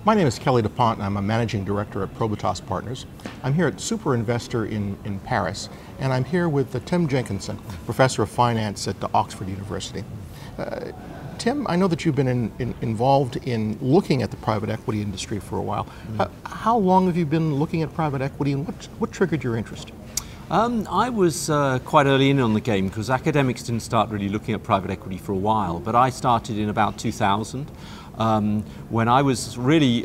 My name is Kelly DePonte, and I'm a managing director at Probitas Partners. I'm here at SuperInvestor in Paris, and I'm here with Tim Jenkinson, professor of finance at Oxford University. Tim, I know that you've been involved in looking at the private equity industry for a while. How long have you been looking at private equity, and what triggered your interest? I was quite early in on the game because academics didn't start really looking at private equity for a while, but I started in about 2000 when I was really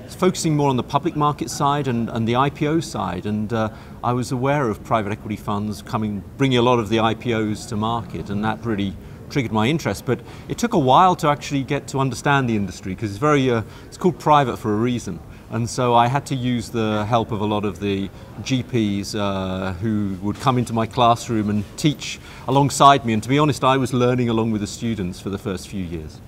focusing more on the public market side and the IPO side, and I was aware of private equity funds bringing a lot of the IPOs to market, and that really triggered my interest. But it took a while to actually get to understand the industry because it's called private for a reason. And so I had to use the help of a lot of the GPs who would come into my classroom and teach alongside me. And to be honest, I was learning along with the students for the first few years.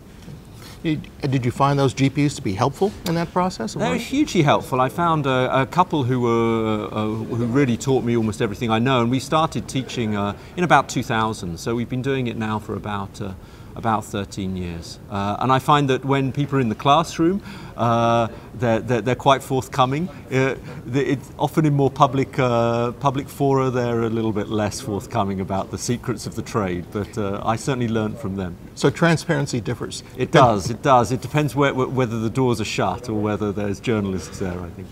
Did you find those GPs to be helpful in that process? They were hugely helpful. I found a couple who really taught me almost everything I know, and we started teaching in about 2000. So we've been doing it now for about 13 years. And I find that when people are in the classroom, they're quite forthcoming. It's often in more public fora, they're a little bit less forthcoming about the secrets of the trade, but I certainly learned from them. So transparency differs? It does. It depends whether the doors are shut or whether there's journalists there, I think.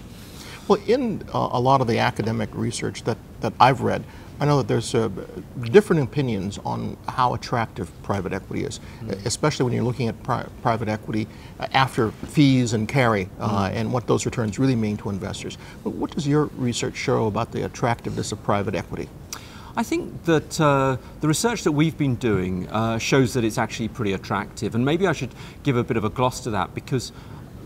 Well, in a lot of the academic research that I've read, I know that there's different opinions on how attractive private equity is, especially when you're looking at private equity after fees and carry and what those returns really mean to investors. But what does your research show about the attractiveness of private equity? I think that the research that we've been doing shows that it's actually pretty attractive, and maybe I should give a bit of a gloss to that because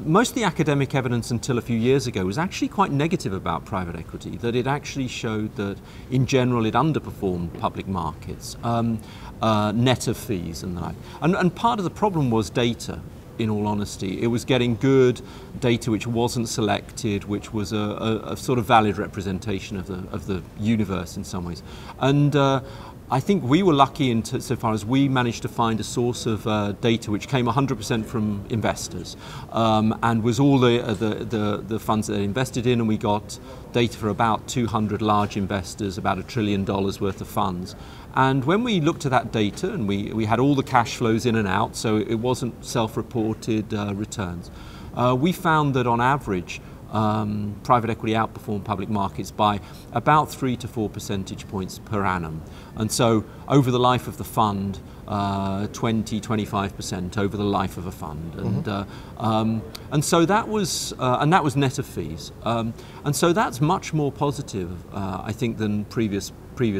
most of the academic evidence until a few years ago was actually quite negative about private equity, that it actually showed that in general it underperformed public markets, net of fees and the like. And part of the problem was data, in all honesty. It was getting good data which wasn't selected, which was a sort of valid representation of the universe in some ways. And I think we were lucky insofar as we managed to find a source of data which came 100% from investors and was all the funds that they invested in, and we got data for about 200 large investors, about $1 trillion worth of funds. And when we looked at that data, and we had all the cash flows in and out, so it wasn't self-reported returns, we found that on average private equity outperformed public markets by about 3 to 4 percentage points per annum. And so over the life of the fund, 20–25% over the life of a fund. And so that was net of fees. And so that's much more positive, I think, than previous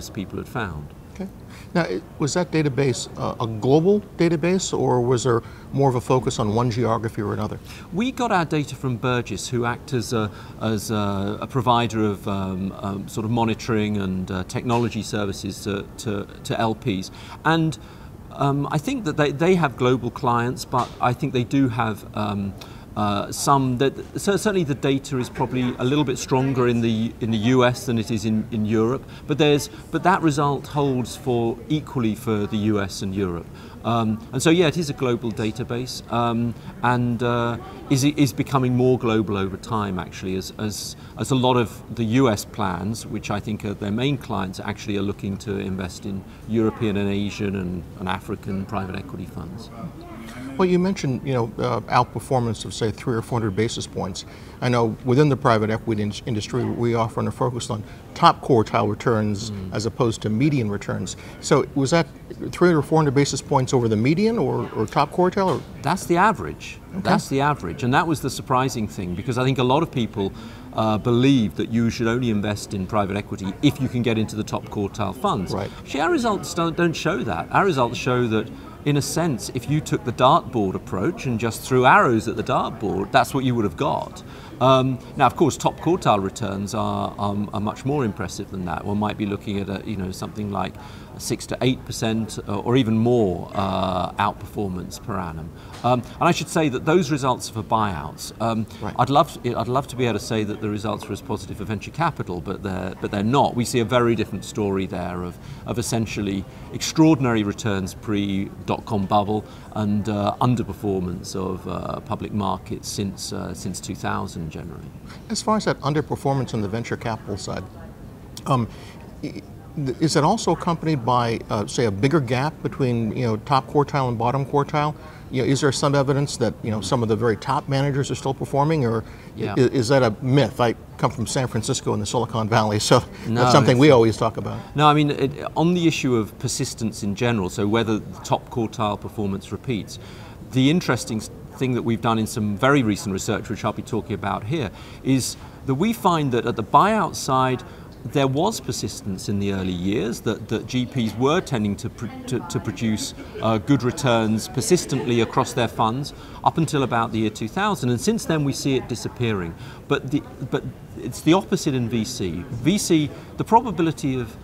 people had found. Okay. Now, was that database a global database, or was there more of a focus on one geography or another? We got our data from Burgess, who act as a provider of sort of monitoring and technology services to LPs. And I think that they have global clients, but I think they do have certainly the data is probably a little bit stronger in the US than it is in Europe, but that result holds equally for the US and Europe. And so yeah, it is a global database, and is becoming more global over time, actually, as a lot of the US plans, which I think are their main clients, actually are looking to invest in European and Asian and African private equity funds. Well, you mentioned, outperformance of, say, 300 or 400 basis points. I know within the private equity industry, we often are focused on top quartile returns as opposed to median returns. So was that 300 or 400 basis points over the median or top quartile? Or? That's the average. Okay. That's the average. And that was the surprising thing, because I think a lot of people believe that you should only invest in private equity if you can get into the top quartile funds. Right. Actually, our results don't show that. Our results show that, in a sense, if you took the dartboard approach and just threw arrows at the dartboard, that's what you would have got. Now, of course, top quartile returns are much more impressive than that. One might be looking at something like 6 to 8% or even more outperformance per annum. And I should say that those results are for buyouts. Right. I'd love to be able to say that the results are as positive for venture capital, but they're not. We see a very different story there of essentially extraordinary returns pre-dot-com bubble and underperformance of public markets since 2000 generally. As far as that underperformance on the venture capital side, is it also accompanied by, say, a bigger gap between top quartile and bottom quartile? Is there some evidence that some of the very top managers are still performing, or is that a myth? I come from San Francisco in the Silicon Valley, so that's something we always talk about. No, I mean, on the issue of persistence in general, so whether the top quartile performance repeats, the interesting thing that we've done in some very recent research, which I'll be talking about here, is that we find that at the buyout side, there was persistence in the early years, that GPs were tending to produce good returns persistently across their funds up until about the year 2000, and since then we see it disappearing. But it's the opposite in VC. VC, the probability of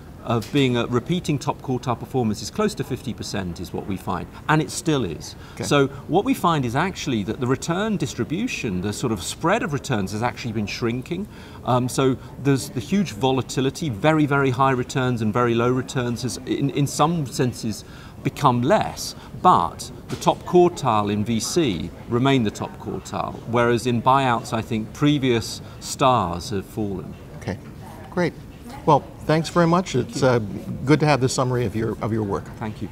being a repeating top quartile performance is close to 50% is what we find, and it still is. Okay. So what we find is actually that the return distribution, the sort of spread of returns has actually been shrinking. So there's the huge volatility, very, very high returns and very low returns has in some senses become less, but the top quartile in VC remain the top quartile, whereas in buyouts I think previous stars have fallen. Okay, great. Well, thanks very much. It's good to have this summary of your work. Thank you.